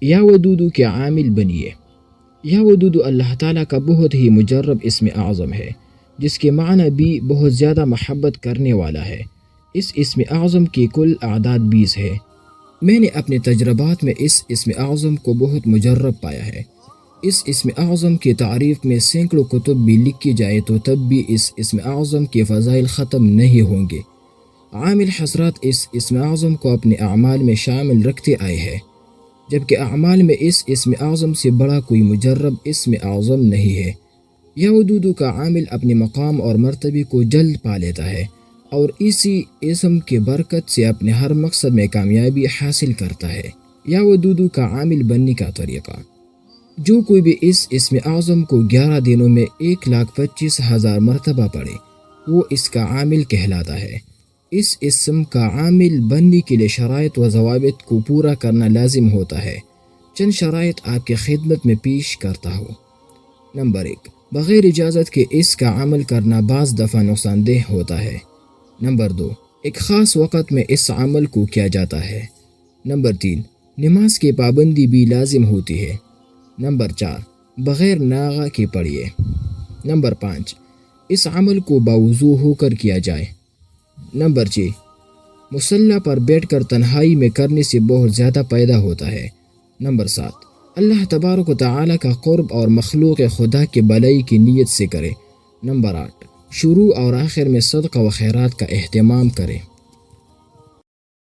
یا ودودو کے عامل بنیے۔ یا ودودو اللہ تعالیٰ کا بہت ہی مجرب اسم اعظم ہے، جس کے معنی بھی بہت زیادہ محبت کرنے والا ہے۔ اس اسم اعظم کی کل اعداد 20 ہے۔ میں نے اپنے تجربات میں اس اسم اعظم کو بہت مجرب پایا ہے۔ اس اسم اعظم کی تعریف میں سینکڑوں کتب بھی لکھی جائے تو تب بھی اس اسم اعظم کے فضائل ختم نہیں ہوں گے۔ عامل حضرات اس اسم اعظم کو اپنے اعمال میں شامل رکھتے آئے ہیں، جبکہ اعمال میں اس اسم اعظم سے بڑا کوئی مجرب اسم اعظم نہیں ہے۔ یا ودودو کا عامل اپنے مقام اور مرتبے کو جلد پا لیتا ہے اور اسی اسم کے برکت سے اپنے ہر مقصد میں کامیابی حاصل کرتا ہے۔ یا ودودو کا عامل بننے کا طریقہ: جو کوئی بھی اس اسم اعظم کو 11 دنوں میں 1,25,000 مرتبہ پڑھے، وہ اس کا عامل کہلاتا ہے۔ اس اسم کا عامل بننے کے لیے شرائط و ضوابط کو پورا کرنا لازم ہوتا ہے۔ چند شرائط آپ کی خدمت میں پیش کرتا ہوں۔ نمبر 1، بغیر اجازت کے اس کا عمل کرنا بعض دفعہ نقصان دہ ہوتا ہے۔ نمبر 2، ایک خاص وقت میں اس عمل کو کیا جاتا ہے۔ نمبر 3، نماز کی پابندی بھی لازم ہوتی ہے۔ نمبر 4، بغیر ناغہ کے پڑھیے۔ نمبر 5، اس عمل کو باوضو ہو کر کیا جائے۔ نمبر 6، مصلی پر بیٹھ کر تنہائی میں کرنے سے بہت زیادہ پیدا ہوتا ہے۔ نمبر 7، اللہ تبارک و تعالیٰ کا قرب اور مخلوق خدا کے بلائی کی نیت سے کرے۔ نمبر 8، شروع اور آخر میں صدقہ و خیرات کا اہتمام کرے۔